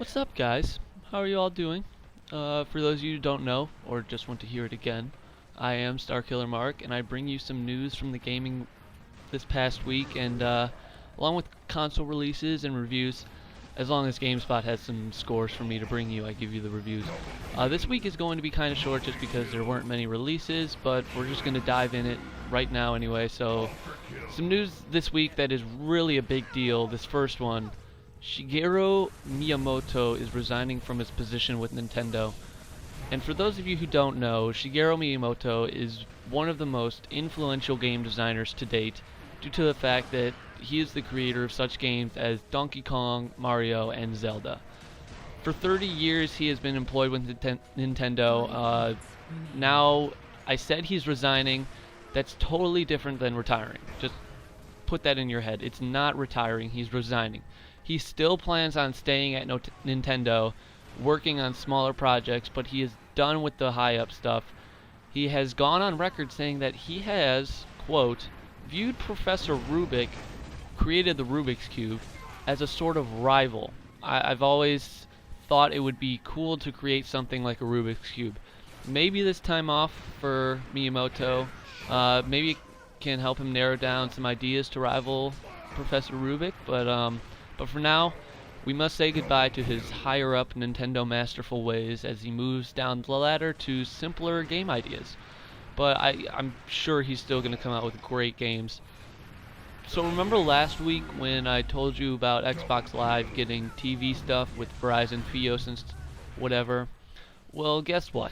What's up, guys? How are you all doing? For those of you who don't know, or just want to hear it again, I am StarKillerMarek, and I bring you some news from the gaming this past week, and along with console releases and reviews, as long as GameSpot has some scores for me to bring you, I give you the reviews. This week is going to be kind of short just because there weren't many releases, but we're just going to dive in it right now anyway. So, some news this week that is really a big deal. This first one. Shigeru Miyamoto is resigning from his position with Nintendo. And for those of you who don't know, Shigeru Miyamoto is one of the most influential game designers to date due to the fact that he is the creator of such games as Donkey Kong, Mario, and Zelda. For 30 years he has been employed with Nintendo. Now, I said he's resigning. That's totally different than retiring. Just put that in your head. It's not retiring, he's resigning. He still plans on staying at Nintendo, working on smaller projects, but he is done with the high-up stuff. He has gone on record saying that he has, quote, viewed Professor Rubik, created the Rubik's Cube, as a sort of rival. I've always thought it would be cool to create something like a Rubik's Cube. Maybe this time off for Miyamoto, maybe it can help him narrow down some ideas to rival Professor Rubik, but for now, we must say goodbye to his higher-up Nintendo masterful ways as he moves down the ladder to simpler game ideas. But I'm sure he's still going to come out with great games. So remember last week when I told you about Xbox Live getting TV stuff with Verizon, Fios, and whatever? Well, guess what?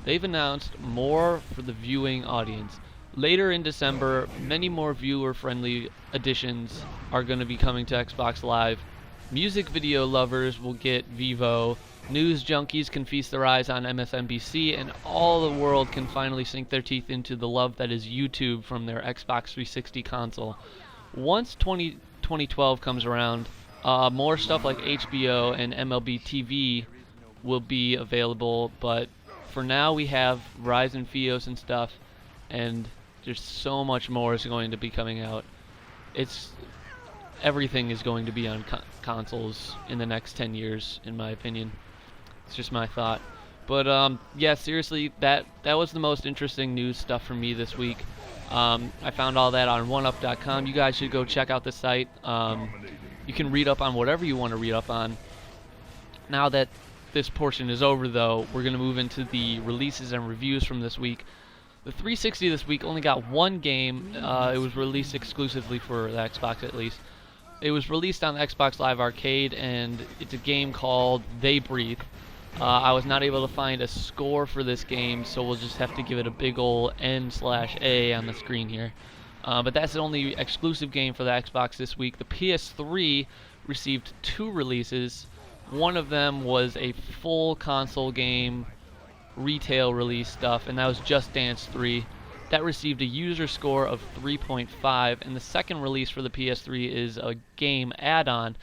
They've announced more for the viewing audience. Later in December, many more viewer-friendly additions are going to be coming to Xbox Live. Music video lovers will get Vivo, news junkies can feast their eyes on MSNBC, and all the world can finally sink their teeth into the love that is YouTube from their Xbox 360 console. Once 2012 comes around, more stuff like HBO and MLB TV will be available, but for now we have Verizon, Fios, and stuff, and there's so much more is going to be coming out. Everything is going to be on consoles in the next 10 years, in my opinion. It's just my thought. But yeah, seriously, that was the most interesting news stuff for me this week. I found all that on oneup.com. You guys should go check out the site. You can read up on whatever you want to read up on. Now that this portion is over, though, we're going to move into the releases and reviews from this week. The 360 this week only got one game. It was released exclusively for the Xbox, at least. It was released on the Xbox Live Arcade, and it's a game called They Breathe. I was not able to find a score for this game, so we'll just have to give it a big ol' N/A on the screen here. But that's the only exclusive game for the Xbox this week. The PS3 received 2 releases. One of them was a full console game, retail release stuff, and that was Just Dance 3. That received a user score of 3.5, and the second release for the PS3 is a game add-on,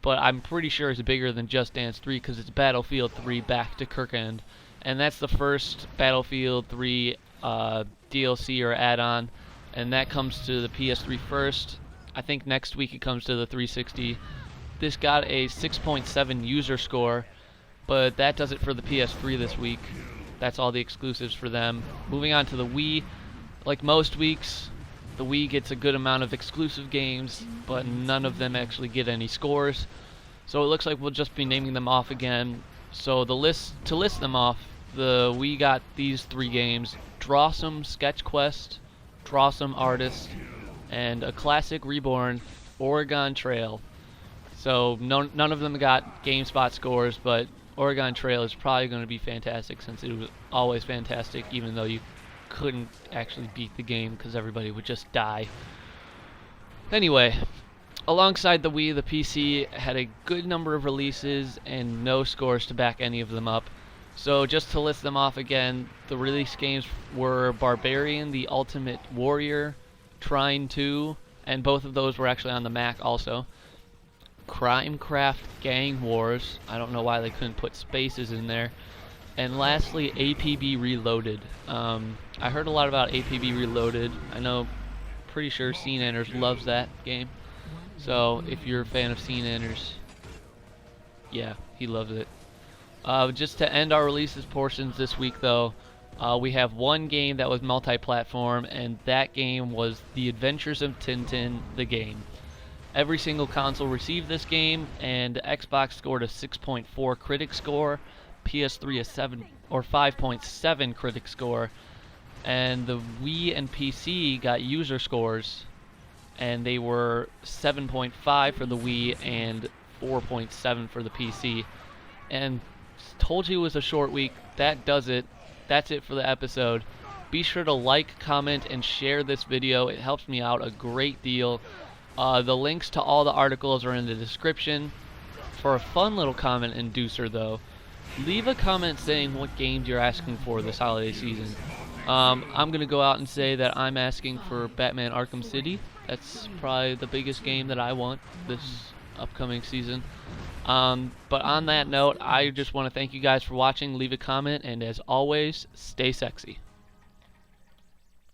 but I'm pretty sure it's bigger than Just Dance 3 because it's Battlefield 3 Back to Kirkend, and that's the first Battlefield 3 DLC or add-on, and that comes to the PS3 first. I think next week it comes to the 360. This got a 6.7 user score, but that does it for the PS3 this week. That's all the exclusives for them. Moving on to the Wii. Like most weeks, the Wii gets a good amount of exclusive games, but none of them actually get any scores. So it looks like we'll just be naming them off again. So to list them off, the Wii got these 3 games: Drawsome Sketch Quest, Drawsome Artist, and a classic reborn, Oregon Trail. So none of them got GameSpot scores, but Oregon Trail is probably going to be fantastic since it was always fantastic, even though you couldn't actually beat the game because everybody would just die. Anyway, alongside the Wii, the PC had a good number of releases and no scores to back any of them up. So just to list them off again, the release games were Barbarian, the Ultimate Warrior, Trine 2, and both of those were actually on the Mac also. Crimecraft Gang Wars. I don't know why they couldn't put spaces in there. And lastly, APB Reloaded. I heard a lot about APB Reloaded. I know, pretty sure Scene Enders loves that game. So if you're a fan of Scene Enders, Yeah, he loves it. Just to end our releases portions this week, though, we have one game that was multi-platform, and that game was The Adventures of Tintin, the game. Every single console received this game, and Xbox scored a 6.4 critic score, PS3 a 7 or 5.7 critic score, and the Wii and PC got user scores, and they were 7.5 for the Wii and 4.7 for the PC. And told you it was a short week. That does it. That's it for the episode. Be sure to like, comment, and share this video. It helps me out a great deal. The links to all the articles are in the description. For a fun little comment inducer, though, leave a comment saying what games you're asking for this holiday season. I'm going to go out and say that I'm asking for Batman Arkham City. That's probably the biggest game that I want this upcoming season. But on that note, I just want to thank you guys for watching. Leave a comment, and as always, stay sexy.